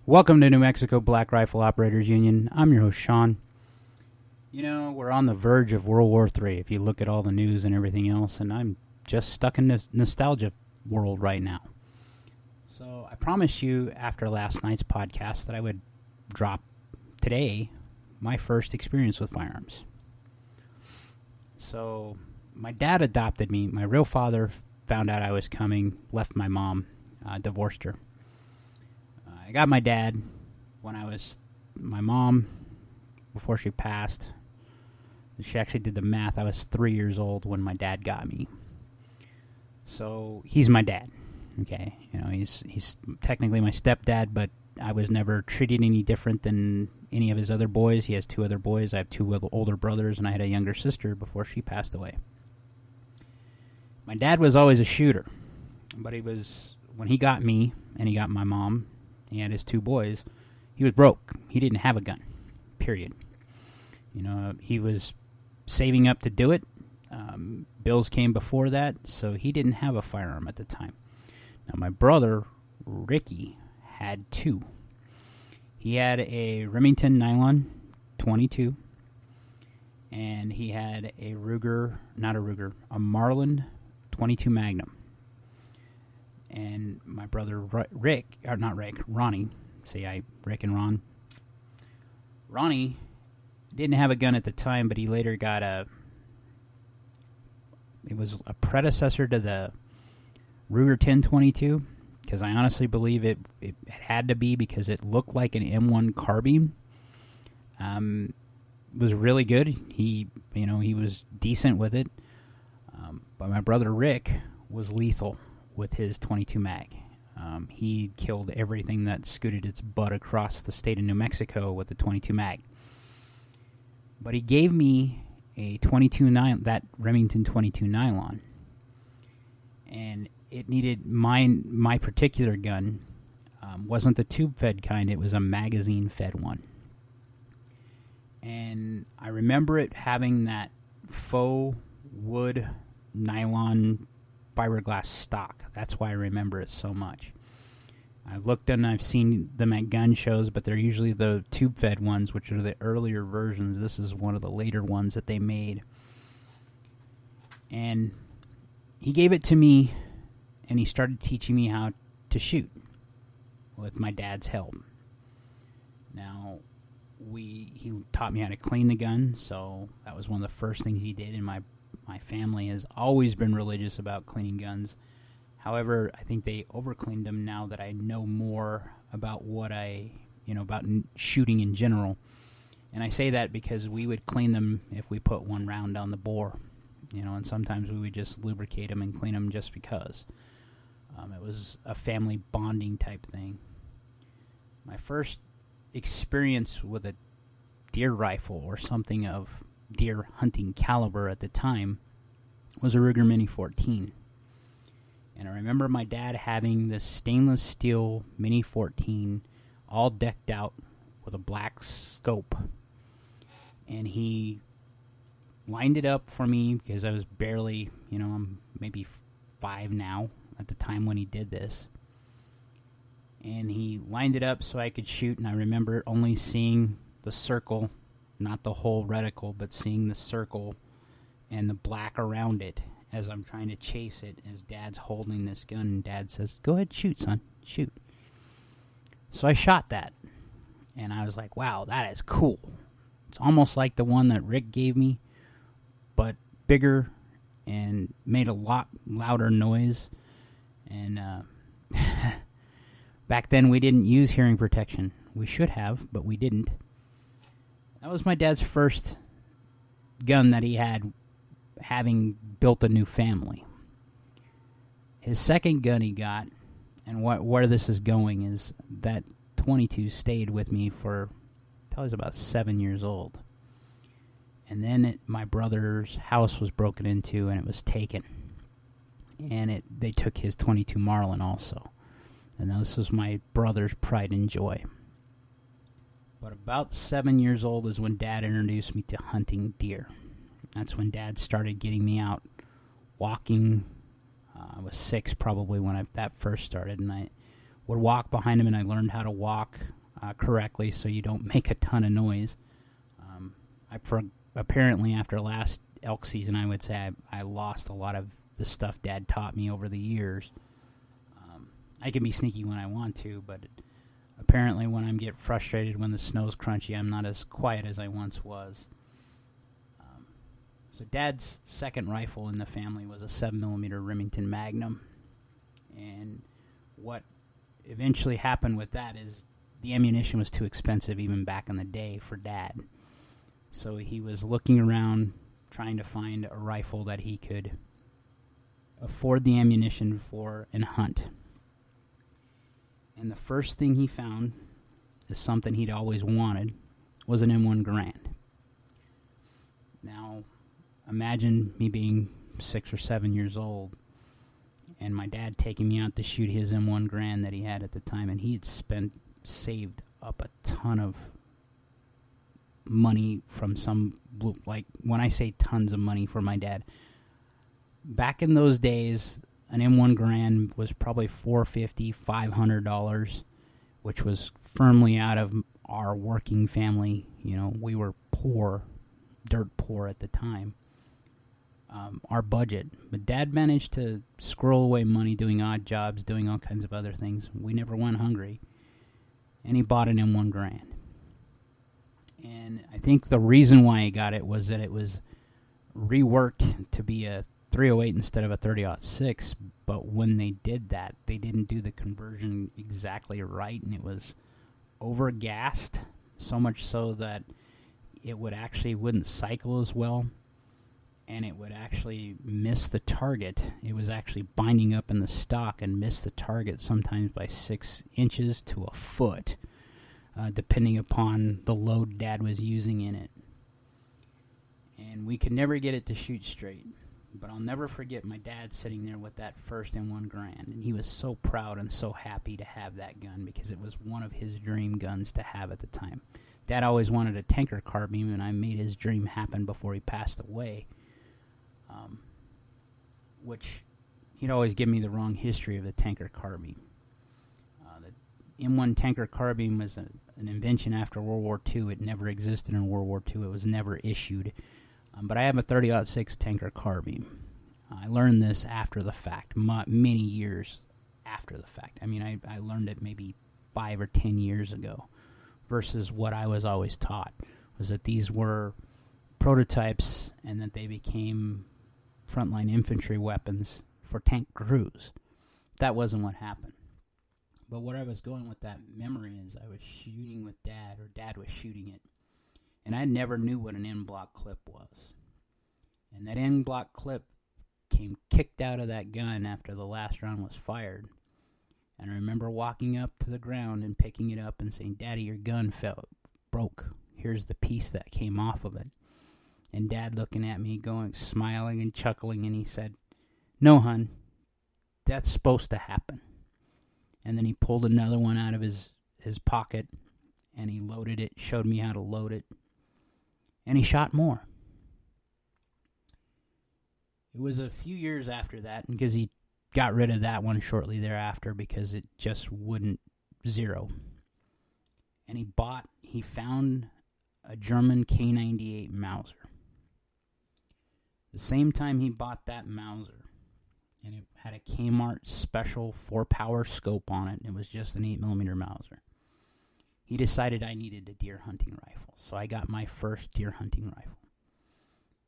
Welcome to New Mexico Black Rifle Operators Union. I'm your host, Sean. You know, we're on the verge of World War III if you look at all the news and everything else, and I'm just stuck in this nostalgia world right now. So I promised you after last night's podcast that I would drop today my first experience with firearms. So my dad adopted me. My real father found out I was coming, left my mom, divorced her. I got my dad when my mom, before she passed, she actually did the math. I was 3 years old when my dad got me. So he's my dad, okay? You know, he's technically my stepdad, but I was never treated any different than any of his other boys. He has 2 other boys. I have 2 older brothers, and I had a younger sister before she passed away. My dad was always a shooter, but when he got me and he got my mom and his 2 boys, he was broke. He didn't have a gun, period. You know, he was saving up to do it. Bills came before that, so he didn't have a firearm at the time. Now, my brother, Ricky, had 2. He had a Remington Nylon 22, and he had a Marlin 22 Magnum. And my brother Rick and Ron. Ronnie didn't have a gun at the time, but he later got it was a predecessor to the Ruger 1022, because I honestly believe it had to be, because it looked like an M1 carbine. It was really good. He was decent with it. But my brother Rick was lethal with his 22 mag. He killed everything that scooted its butt across the state of New Mexico with the 22 mag. But he gave me a that Remington 22 Nylon, and it needed my particular gun. Wasn't the tube-fed kind; it was a magazine-fed one. And I remember it having that faux wood nylon fiberglass stock. That's why I remember it so much. I've looked and I've seen them at gun shows, but they're usually the tube-fed ones, which are the earlier versions. This is one of the later ones that they made. And he gave it to me, and he started teaching me how to shoot with my dad's help. Now, he taught me how to clean the gun, so that was one of the first things he did. And my family has always been religious about cleaning guns. However, I think they overcleaned them now that I know more about about shooting in general. And I say that because we would clean them if we put 1 round down the bore, and sometimes we would just lubricate them and clean them just because. It was a family bonding type thing. My first experience with a deer rifle or something of deer hunting caliber at the time was a Ruger Mini 14. And I remember my dad having this stainless steel Mini 14 all decked out with a black scope. And he lined it up for me because I was barely, I'm maybe 5 now at the time when he did this. And he lined it up so I could shoot, and I remember only seeing the circle, not the whole reticle, but seeing the circle and the black around it as I'm trying to chase it, as Dad's holding this gun, and Dad says, "Go ahead, shoot, son, shoot." So I shot that, and I was like, wow, that is cool. It's almost like the one that Rick gave me, but bigger and made a lot louder noise. And back then we didn't use hearing protection. We should have, but we didn't. That was my dad's first gun that he had, having built a new family. His second gun he got, and where this is going, is that 22 stayed with me until I was about 7 years old. And then my brother's house was broken into and it was taken. And they took his 22 Marlin also. And this was my brother's pride and joy. But about 7 years old is when Dad introduced me to hunting deer. That's when Dad started getting me out walking. I was 6 probably when that first started, and I would walk behind him, and I learned how to walk correctly so you don't make a ton of noise. Apparently, after last elk season, I would say I lost a lot of the stuff Dad taught me over the years. I can be sneaky when I want to, but apparently when I get frustrated when the snow's crunchy, I'm not as quiet as I once was. So Dad's second rifle in the family was a 7mm Remington Magnum. And what eventually happened with that is the ammunition was too expensive even back in the day for Dad. So he was looking around trying to find a rifle that he could afford the ammunition for and hunt. And the first thing he found is something he'd always wanted, was an M1 Garand. Now, imagine me being 6 or 7 years old and my dad taking me out to shoot his M1 Garand that he had at the time, and he had saved up a ton of money from some, like, when I say tons of money for my dad, back in those days, an M1 Garand was probably $450, $500, which was firmly out of our working family. You know, we were poor, dirt poor at the time. Our budget. But Dad managed to squirrel away money doing odd jobs, doing all kinds of other things. We never went hungry. And he bought an M1 Garand. And I think the reason why he got it was that it was reworked to be a .308 instead of a .30-06, but when they did that, they didn't do the conversion exactly right, and it was over-gassed, so much so that it wouldn't cycle as well, and it would actually miss the target. It was actually binding up in the stock and missed the target sometimes by 6 inches to a foot, depending upon the load Dad was using in it. And we could never get it to shoot straight. But I'll never forget my dad sitting there with that first M1 Garand, and he was so proud and so happy to have that gun because it was one of his dream guns to have at the time. Dad always wanted a Tinker carbine, and I made his dream happen before he passed away, which he'd always give me the wrong history of the Tinker carbine. The M1 Tinker carbine was an invention after World War II. It never existed in World War II. It was never issued. But I have a .30-06 Tinker carbine. I learned this after the fact, many years after the fact. I mean, I learned it maybe 5 or 10 years ago, versus what I was always taught, was that these were prototypes and that they became frontline infantry weapons for tank crews. That wasn't what happened. But what I was going with that memory is I was shooting with Dad, or Dad was shooting it. And I never knew what an N-block clip was. And that N-block clip came kicked out of that gun after the last round was fired. And I remember walking up to the ground and picking it up and saying, "Daddy, your gun broke. Here's the piece that came off of it." And Dad looking at me, smiling and chuckling, and he said, "No, hun, that's supposed to happen." And then he pulled another one out of his pocket, and he loaded it, showed me how to load it. And he shot more. It was a few years after that, because he got rid of that one shortly thereafter because it just wouldn't zero. And he found a German K98 Mauser. The same time he bought that Mauser, and it had a Kmart special 4-power scope on it, and it was just an 8mm Mauser. He decided I needed a deer hunting rifle, so I got my first deer hunting rifle.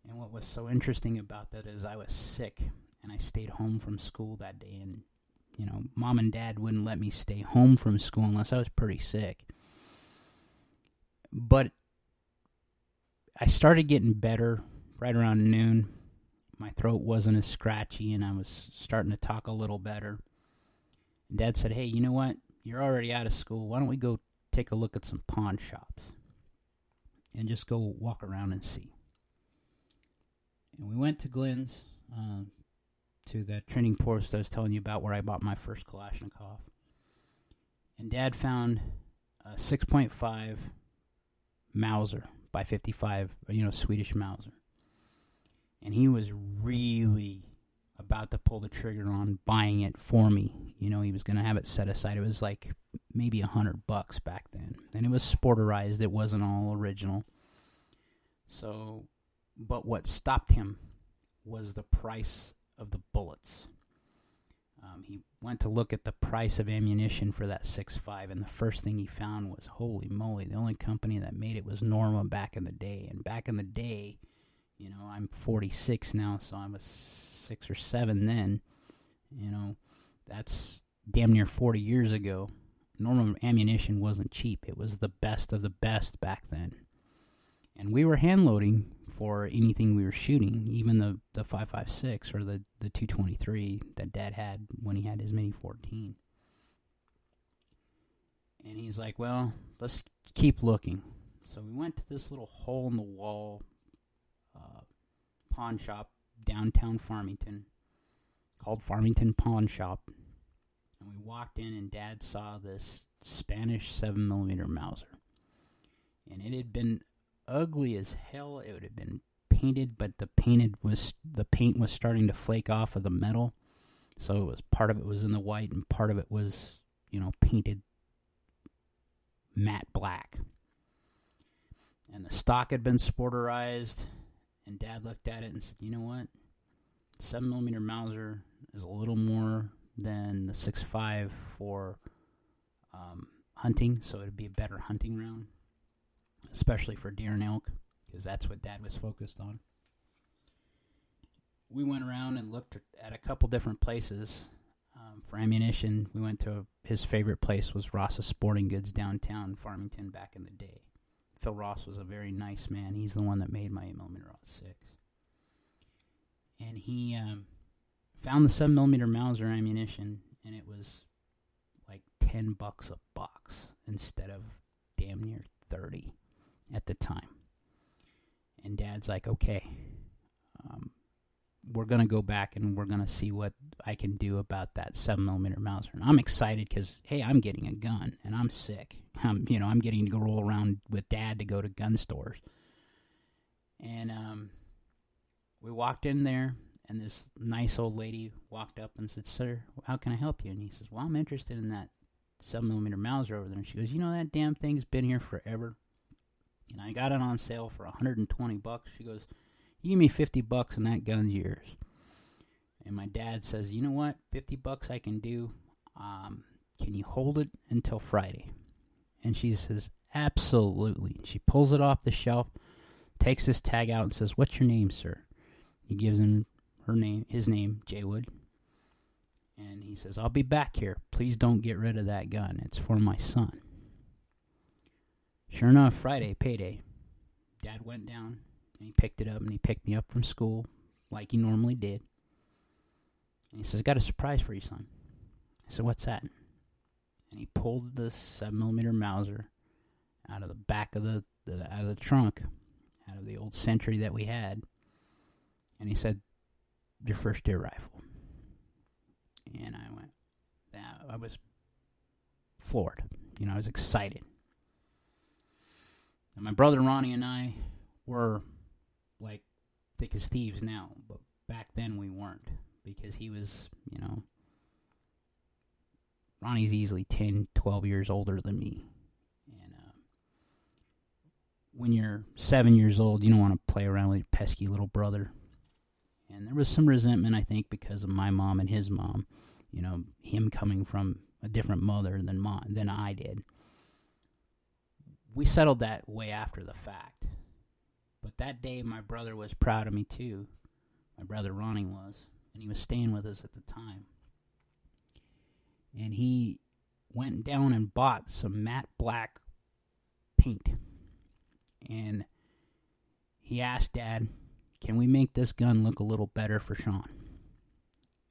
And what was so interesting about that is I was sick, and I stayed home from school that day, and, Mom and Dad wouldn't let me stay home from school unless I was pretty sick. But I started getting better right around noon. My throat wasn't as scratchy, and I was starting to talk a little better. And Dad said, "Hey, you know what? You're already out of school. Why don't we go take a look at some pawn shops and just go walk around and see?" And we went to Glenn's, to that training post I was telling you about where I bought my first Kalashnikov. And Dad found a 6.5 Mauser by 55, Swedish Mauser. And he was really about to pull the trigger on buying it for me. He was going to have it set aside. It was like maybe $100 back then. And it was sporterized. It wasn't all original. So, but what stopped him was the price of the bullets. He went to look at the price of ammunition for that 6.5, and the first thing he found was, holy moly, the only company that made it was Norma back in the day. And back in the day, I'm 46 now, so I was 6 or 7 then. That's damn near 40 years ago. Norma ammunition wasn't cheap. It was the best of the best back then. And we were hand loading for anything we were shooting, even the 5.56 or the 223 that Dad had when he had his Mini 14. And he's like, well, let's keep looking. So we went to this little hole-in-the-wall pawn shop downtown Farmington called Farmington Pawn Shop. And we walked in, and Dad saw this Spanish 7mm Mauser. And it had been ugly as hell. It would have been painted, but the paint was starting to flake off of the metal. So it was, part of it was in the white, and part of it was, painted matte black. And the stock had been sporterized, and Dad looked at it and said, you know what? 7mm Mauser is a little more than the 6.5 for hunting, so it'd be a better hunting round, especially for deer and elk, because that's what Dad was focused on. We went around and looked at a couple different places for ammunition. We went to his favorite place was Ross's Sporting Goods downtown Farmington back in the day. Phil Ross was a very nice man. He's the one that made my 8mm Rod 6. And he found the 7mm Mauser ammunition, and it was like $10 a box instead of damn near 30 at the time. And Dad's like, okay, we're going to go back and we're going to see what I can do about that 7mm Mauser. And I'm excited because, hey, I'm getting a gun, and I'm sick. I'm getting to go roll around with Dad to go to gun stores. And we walked in there, and this nice old lady walked up and said, sir, how can I help you? And he says, well, I'm interested in that 7mm Mauser over there. And she goes, that damn thing's been here forever. And I got it on sale for $120. She goes, you give me $50 and that gun's yours. And my dad says, you know what? $50 I can do. Can you hold it until Friday? And she says, absolutely. And she pulls it off the shelf, takes this tag out and says, what's your name, sir? He gives him his name, Jaywood. And he says, I'll be back here. Please don't get rid of that gun. It's for my son. Sure enough, Friday, payday. Dad went down, and he picked it up, and he picked me up from school like he normally did. And he says, got a surprise for you, son. I said, what's that? And he pulled the 7mm Mauser out of the back of the trunk, out of the old Sentry that we had. And he said, your first deer rifle. And I went, I was floored. I was excited. And my brother Ronnie and I were like thick as thieves now, but back then we weren't, because he was, Ronnie's easily 10, 12 years older than me. And when you're 7 years old, you don't want to play around with your pesky little brother. And there was some resentment, I think, because of my mom and his mom. Him coming from a different mother than I did. We settled that way after the fact. But that day, my brother was proud of me, too. My brother Ronnie was. And he was staying with us at the time. And he went down and bought some matte black paint. And he asked Dad, can we make this gun look a little better for Sean?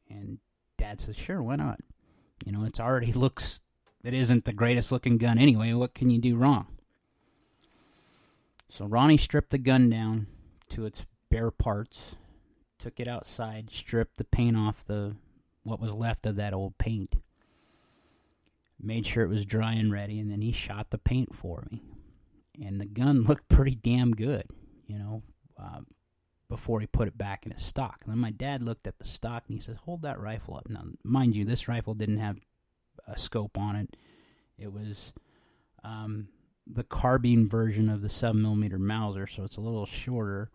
And Dad says, sure, why not? It already looks, it isn't the greatest looking gun anyway. What can you do wrong? So Ronnie stripped the gun down to its bare parts, took it outside, stripped the paint off what was left of that old paint, made sure it was dry and ready, and then he shot the paint for me. And the gun looked pretty damn good, before he put it back in his stock. And then my dad looked at the stock and he said, hold that rifle up. Now, mind you, this rifle didn't have a scope on it. It was the carbine version of the 7mm Mauser, so it's a little shorter,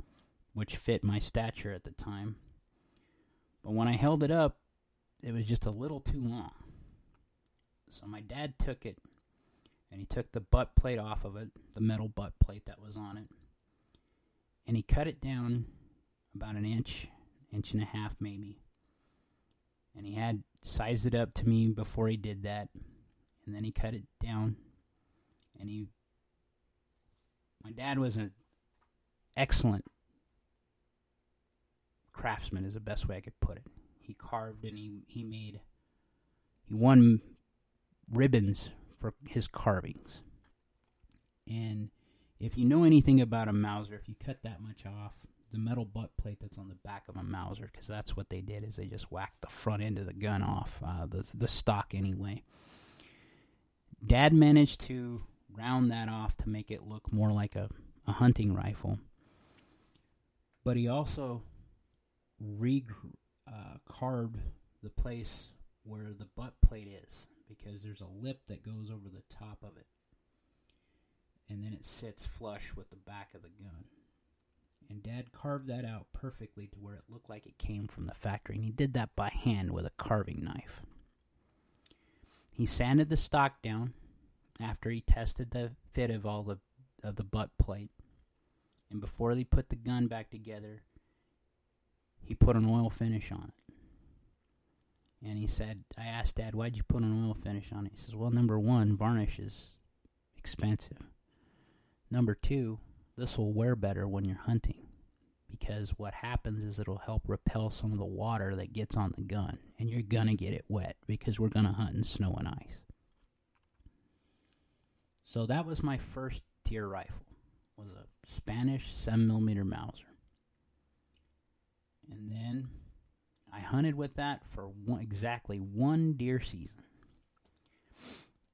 which fit my stature at the time. But when I held it up, it was just a little too long. So my dad took it, and he took the butt plate off of it, the metal butt plate that was on it, and he cut it down about an inch and a half maybe. And he had sized it up to me before he did that, and then he cut it down, and my dad was an excellent craftsman, is the best way I could put it. He carved and he won ribbons for his carvings. And if you know anything about a Mauser, if you cut that much off, the metal butt plate that's on the back of a Mauser, because that's what they did, is they just whacked the front end of the gun off, the stock anyway. Dad managed to round that off to make it look more like a hunting rifle. But he also carved the place where the butt plate is, because there's a lip that goes over the top of it, and then it sits flush with the back of the gun. And Dad carved that out perfectly to where it looked like it came from the factory, and he did that by hand with a carving knife. He sanded the stock down after he tested the fit of all of the butt plate, and before they put the gun back together, he put an oil finish on it. And he said, I asked Dad, why'd you put an oil finish on it? He says, well, number one, varnish is expensive. Number two, this will wear better when you're hunting, because what happens is it'll help repel some of the water that gets on the gun, and you're going to get it wet because we're going to hunt in snow and ice. So that was my first deer rifle, was a Spanish 7mm Mauser. And then I hunted with that for exactly one deer season.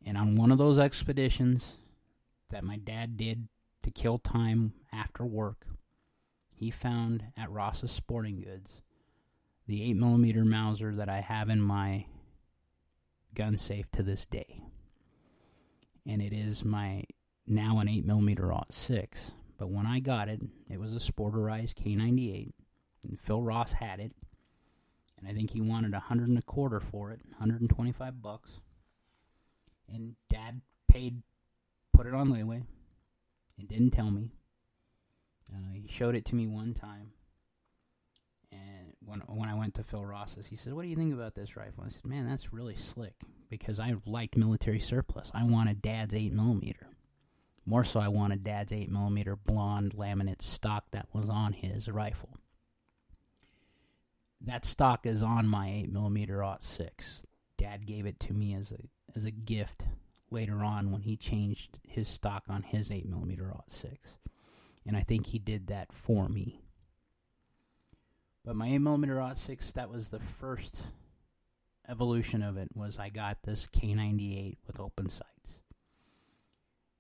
And on one of those expeditions that my dad did to kill time after work, he found at Ross's Sporting Goods the 8mm Mauser that I have in my gun safe to this day. And it is now an 8mm 06. But when I got it, it was a Sporterized K98. And Phil Ross had it. And I think he wanted $125 for it, $125. And Dad put it on layaway. He didn't tell me. He showed it to me one time. And when I went to Phil Ross's, he said, what do you think about this rifle? I said, man, that's really slick. Because I liked military surplus. I wanted Dad's 8mm. More so, I wanted Dad's 8mm blonde laminate stock that was on his rifle. That stock is on my 8mm 06. Dad gave it to me as a gift later on when he changed his stock on his 8mm 06. And I think he did that for me. But my 8mm 06, that was the first evolution of it, was I got this K98 with open sights.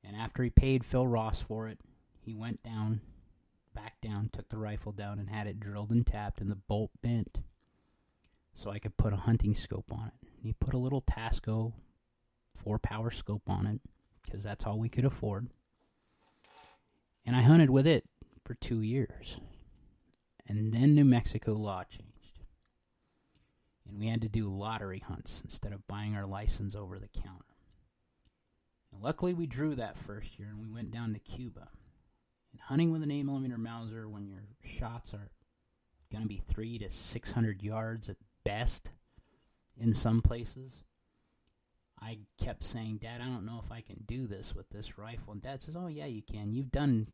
And after he paid Phil Ross for it, he went back down, took the rifle down and had it drilled and tapped and the bolt bent so I could put a hunting scope on it. He put a little Tasco 4-power scope on it because that's all we could afford. And I hunted with it for 2 years. And then New Mexico law changed. And we had to do lottery hunts instead of buying our license over the counter. And luckily we drew that first year and we went down to Cuba. And hunting with an 8mm Mauser when your shots are going to be 300 to 600 yards at best in some places, I kept saying, Dad, I don't know if I can do this with this rifle. And Dad says, oh yeah, you can. You've done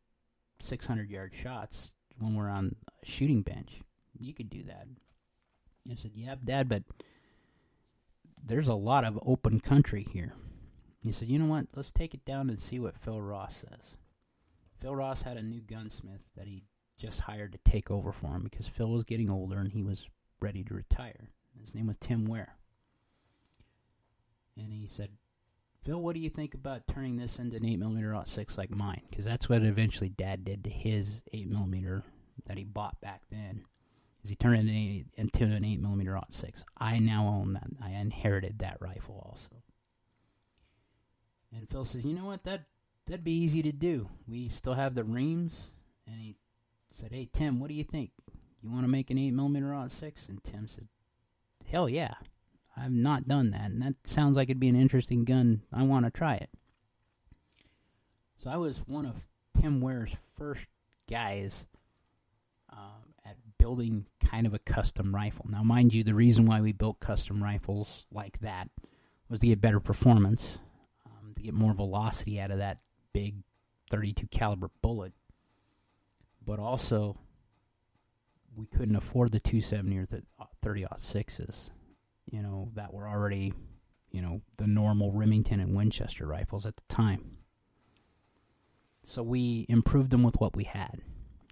600-yard shots when we're on a shooting bench. You could do that. I said, yeah, Dad, but there's a lot of open country here. He said, you know what? Let's take it down and see what Phil Ross says. Phil Ross had a new gunsmith that he just hired to take over for him because Phil was getting older and he was ready to retire. His name was Tim Ware. And he said, Phil, what do you think about turning this into an 8mm 06 like mine? Because that's what eventually Dad did to his 8mm that he bought back then. Is he turned it into an 8mm 06. I now own that. I inherited that rifle also. And Phil says, you know what, that'd be easy to do. We still have the reams. And he said, hey, Tim, what do you think? You want to make an 8mm .6? And Tim said, hell yeah. I've not done that, and that sounds like it'd be an interesting gun. I want to try it. So I was one of Tim Ware's first guys at building kind of a custom rifle. Now, mind you, the reason why we built custom rifles like that was to get better performance, to get more velocity out of that big .32 caliber bullet. But also, we couldn't afford the 270 or the 30-06s. That were already, the normal Remington and Winchester rifles at the time. So we improved them with what we had,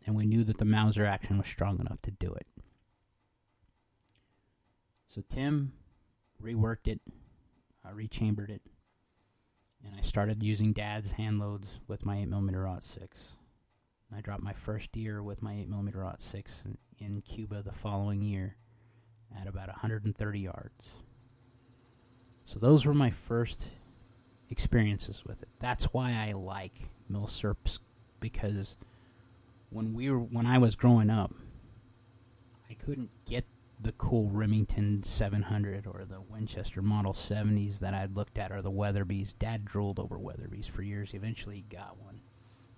and we knew that the Mauser action was strong enough to do it. So Tim reworked it, rechambered it, and I started using Dad's hand loads with my 8mm .6. I dropped my first deer with my 8mm .6 in Cuba the following year at about 130 yards. So those were my first experiences with it. That's why I like Milsurps, because when I was growing up, I couldn't get the cool Remington 700 or the Winchester Model 70s that I'd looked at, or the Weatherbys. Dad drooled over Weatherbys for years. Eventually he got one.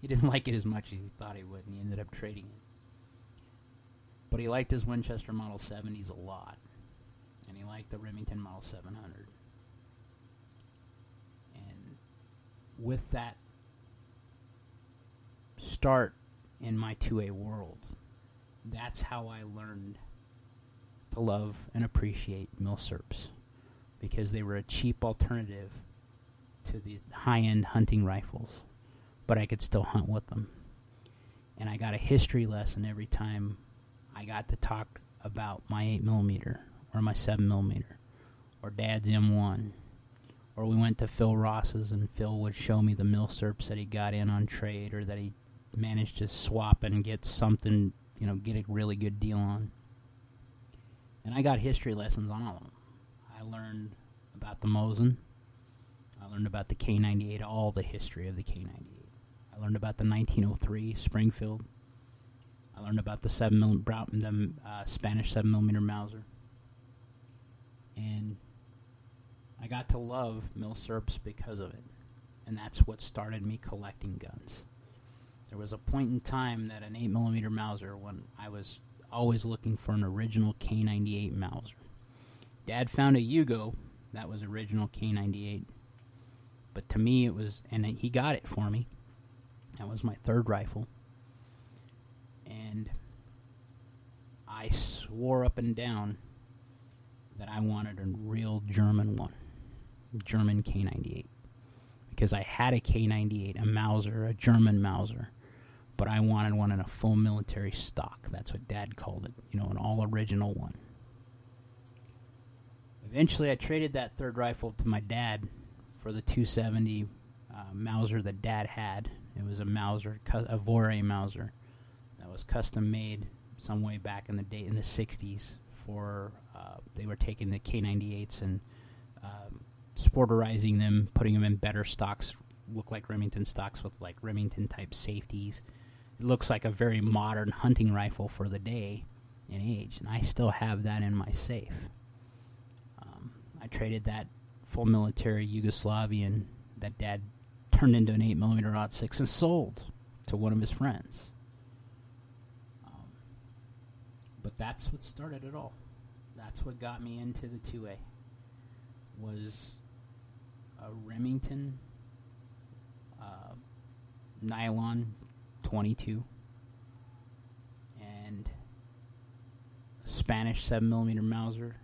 He didn't like it as much as he thought he would, and he ended up trading it. But he liked his Winchester Model 70s a lot. And he liked the Remington Model 700. And with that start in my 2A world, that's how I learned to love and appreciate Milsurps. Because they were a cheap alternative to the high-end hunting rifles. But I could still hunt with them. And I got a history lesson every time I got to talk about my 8mm or my 7mm or Dad's M1. Or we went to Phil Ross's and Phil would show me the Milsurps that he got in on trade, or that he managed to swap and get something, get a really good deal on. And I got history lessons on all of them. I learned about the Mosin. I learned about the K98, all the history of the K98. I learned about the 1903 Springfield. I learned about the Spanish 7mm Mauser. And I got to love Milsurps because of it. And that's what started me collecting guns. There was a point in time that an 8mm Mauser, when I was always looking for an original K98 Mauser. Dad found a Yugo that was original K98. But to me it was, and he got it for me. That was my third rifle. And I swore up and down that I wanted a real German one. German K98. Because I had a K98, a Mauser, a German Mauser. But I wanted one in a full military stock. That's what Dad called it. An all-original one. Eventually I traded that third rifle to my dad for the 270 Mauser that Dad had. It was a Mauser, a Voré Mauser, that was custom made some way back in the day, in the 60s. For they were taking the K98s and sporterizing them, putting them in better stocks, look like Remington stocks with like Remington type safeties. It looks like a very modern hunting rifle for the day and age, and I still have that in my safe. I traded that full military Yugoslavian that Dad turned into an 8mm .6 and sold to one of his friends. But that's what started it all. That's what got me into the 2A. Was a Remington nylon 22 and a Spanish 7mm Mauser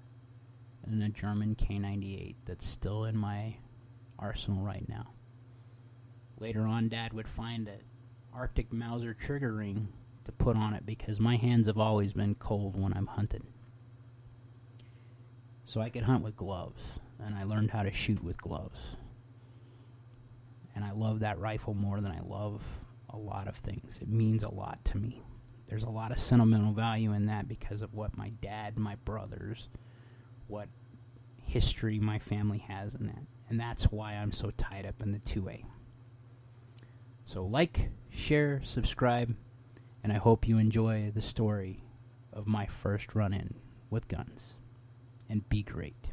and a German K98 that's still in my arsenal right now. Later on, Dad would find an Arctic Mauser trigger ring to put on it because my hands have always been cold when I'm hunting. So I could hunt with gloves, and I learned how to shoot with gloves. And I love that rifle more than I love a lot of things. It means a lot to me. There's a lot of sentimental value in that because of what my dad, my brothers, what history my family has in that. And that's why I'm so tied up in the 2A. So like, share, subscribe, and I hope you enjoy the story of my first run-in with guns. And be great.